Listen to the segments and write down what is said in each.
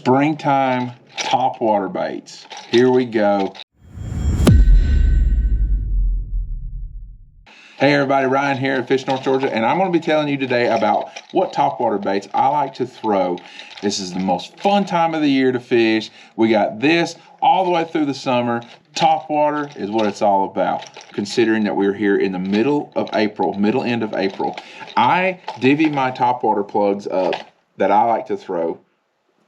Springtime topwater baits. Here we go. Hey everybody, Ryan here at Fish North Georgia, and I'm going to be telling you today about what topwater baits I like to throw. This is the most fun time of the year to fish. We got this all the way through the summer. Topwater is what it's all about. Considering that we're here in the middle end of April, I divvy my topwater plugs up that I like to throw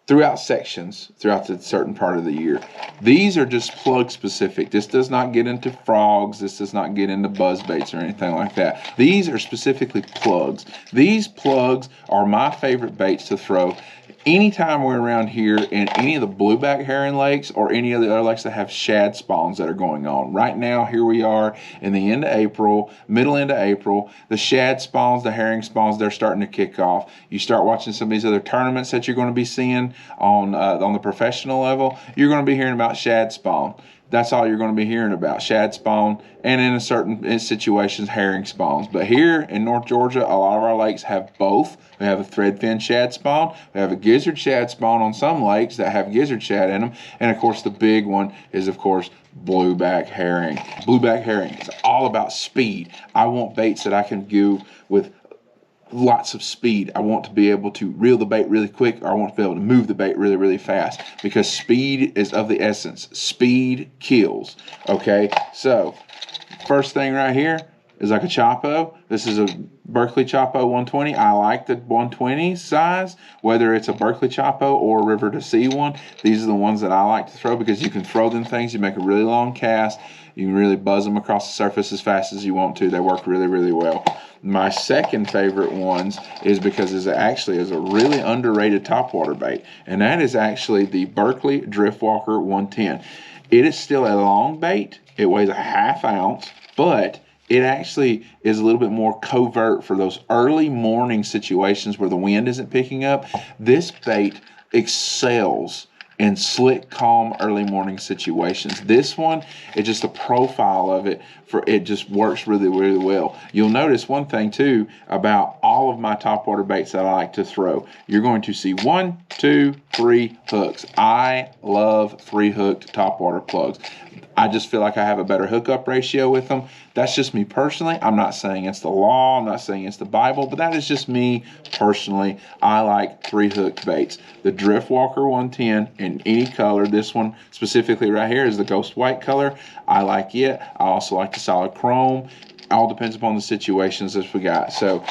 throughout sections, throughout the certain part of the year. These are just plug specific. This does not get into frogs. This does not get into buzz baits or anything like that. These are specifically plugs. These plugs are my favorite baits to throw anytime we're around here in any of the blueback herring lakes or any of the other lakes that have shad spawns that are going on. Right now, here we are in the end of April, middle end of April. The shad spawns, the herring spawns, they're starting to kick off. You start watching some of these other tournaments that you're going to be seeing on the professional level, you're going to be hearing about shad spawn. That's all you're going to be hearing about, shad spawn, and in certain situations, herring spawns. But here in North Georgia, a lot of our lakes have both. We have a threadfin shad spawn. We have a gizzard shad spawn on some lakes that have gizzard shad in them. And of course, the big one is, of course, blueback herring. Blueback herring is all about speed. I want baits that I can do with lots of speed. I want to be able to reel the bait really quick, or I want to be able to move the bait really, really fast, because speed is of the essence. Speed kills. Okay, so first thing right here is like a Chapo. This is a Berkley Chapo 120. I like the 120 size, whether it's a Berkley Chapo or a River to Sea one. These are the ones that I like to throw because you can throw them things. You make a really long cast. You can really buzz them across the surface as fast as you want to. They work really, really well. My second favorite ones is because it actually is a really underrated topwater bait, and that is actually the Berkley Driftwalker 110. It is still a long bait. It weighs a ½ ounce, but it actually is a little bit more covert for those early morning situations where the wind isn't picking up. This bait excels in slick, calm, early morning situations. This one, it's just the profile of it, it just works really, really well. You'll notice one thing too about all of my topwater baits that I like to throw. You're going to see 1, 2, 3 hooks. I love 3-hooked topwater plugs. I just feel like I have a better hookup ratio with them. That's just me personally. I'm not saying it's the law. I'm not saying it's the Bible, but that is just me personally. I like 3-hooked baits. The Driftwalker 110 in any color. This one specifically right here is the Ghost White color. I like it. I also like the solid chrome. All depends upon the situations that we got. So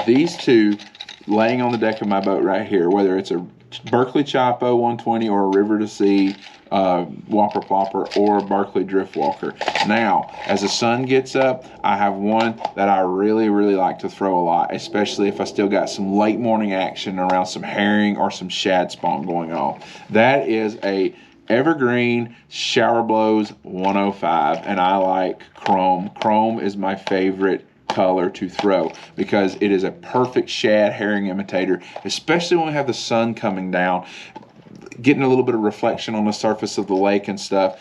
these two laying on the deck of my boat right here, whether it's a Berkley Chapo 120 or a River to Sea Whopper Plopper or Berkley Driftwalker. Now, as the sun gets up, I have one that I really, really like to throw a lot, especially if I still got some late morning action around some herring or some shad spawn going on. That is a Evergreen Shower Blows 105, and I like chrome. Chrome is my favorite color to throw because it is a perfect shad herring imitator, especially when we have the sun coming down, getting a little bit of reflection on the surface of the lake and stuff.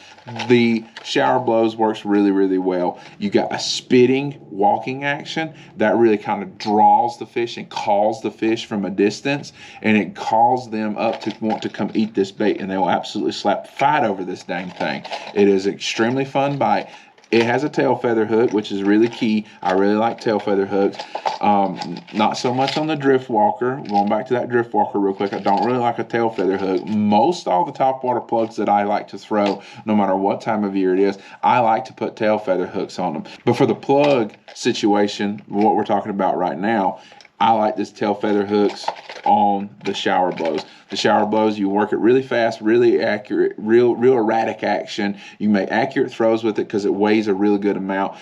The Shower Blows works really, really well. You got a spitting walking action that really kind of draws the fish and calls the fish from a distance, and it calls them up to want to come eat this bait, and they will absolutely slap fight over this dang thing. It is an extremely fun bite. It has a tail feather hook, which is really key. I really like tail feather hooks. Not so much on the Driftwalker. Going back to that Driftwalker real quick, I don't really like a tail feather hook. Most all the topwater plugs that I like to throw, no matter what time of year it is, I like to put tail feather hooks on them. But for the plug situation, what we're talking about right now, I like this tail feather hooks on the Shower Blows. The Shower Blows, you work it really fast, really accurate, real erratic action. You make accurate throws with it because it weighs a really good amount,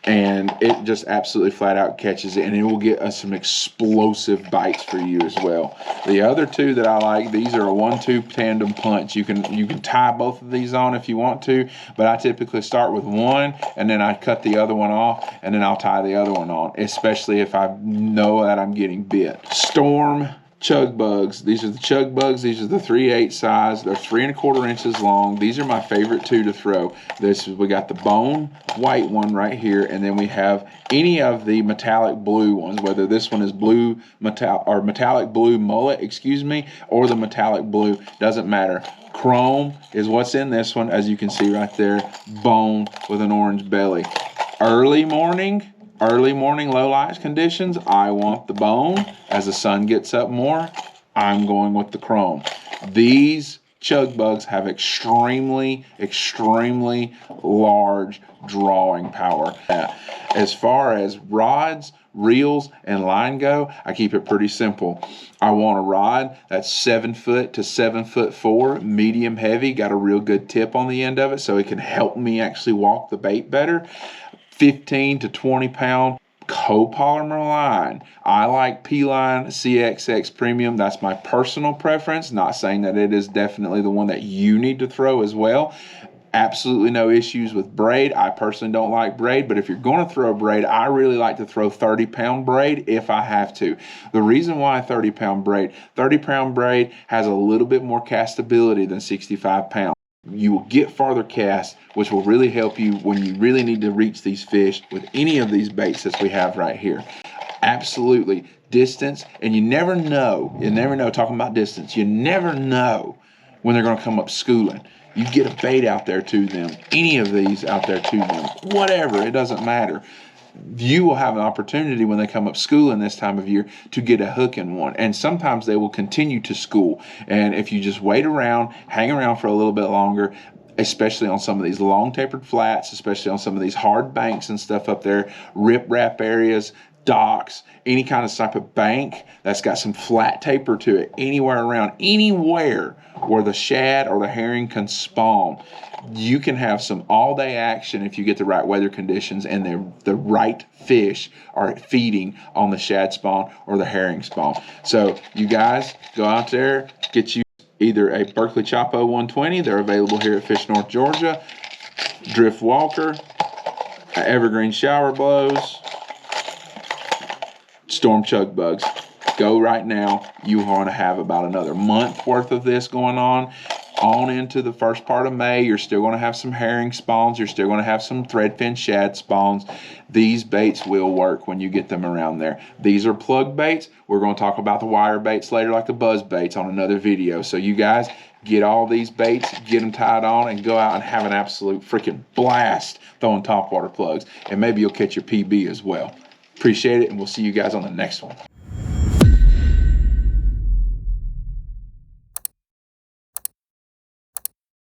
and it just absolutely flat out catches it, and it will get us some explosive bites for you as well. The other two that I like, these are a 1-2 tandem punch. You can tie both of these on if you want to, but I typically start with one and then I cut the other one off and then I'll tie the other one on, especially if I know that I'm getting bit. Storm chug bugs. These are the chug bugs. These are the 3/8 size. They're 3 1/4 inches long. These are my favorite two to throw. We got the bone white one right here, and then we have any of the metallic blue ones, whether this one is blue metallic blue mullet, excuse me, or the metallic blue, doesn't matter. Chrome is what's in this one, as you can see right there. Bone with an orange belly. Early morning low light conditions, I want the bone. As the sun gets up more, I'm going with the chrome. These chug bugs have extremely large drawing power. As far as rods, reels, and line go, I keep it pretty simple. I want a rod that's 7 foot to 7'4", medium heavy, got a real good tip on the end of it so it can help me actually walk the bait better. 15 to 20 pound copolymer line. I like P-Line CXX Premium. That's my personal preference. Not saying that it is definitely the one that you need to throw as well. Absolutely no issues with braid. I personally don't like braid, but if you're going to throw braid, I really like to throw 30-pound braid if I have to. The reason why 30-pound braid has a little bit more castability than 65 pounds. You will get farther cast, which will really help you when you really need to reach these fish with any of these baits that we have right here. Absolutely. Distance, and you never know, talking about distance, you never know when they're going to come up schooling. You get a bait out there to them, any of these out there to them, whatever, it doesn't matter. You will have an opportunity when they come up schooling this time of year to get a hook in one. And sometimes they will continue to school. And if you just wait around, hang around for a little bit longer, especially on some of these long tapered flats, especially on some of these hard banks and stuff up there, rip-rap areas, docks, any kind of type of bank that's got some flat taper to it, anywhere where the shad or the herring can spawn, you can have some all-day action if you get the right weather conditions and the right fish are feeding on the shad spawn or the herring spawn. So you guys go out there, get you either a Berkeley Chapo 120, they're available here at Fish North Georgia, Drift Walker, Evergreen Shower Blows, Storm Chug Bugs. Go right now. You want to have about another month worth of this going on into the first part of May. You're still going to have some herring spawns. You're still going to have some threadfin shad spawns. These baits will work when you get them around there. These are plug baits. We're going to talk about the wire baits later, like the buzz baits, on another video. So you guys get all these baits, get them tied on, and go out and have an absolute freaking blast throwing topwater plugs. And maybe you'll catch your PB as well. Appreciate it, and we'll see you guys on the next one.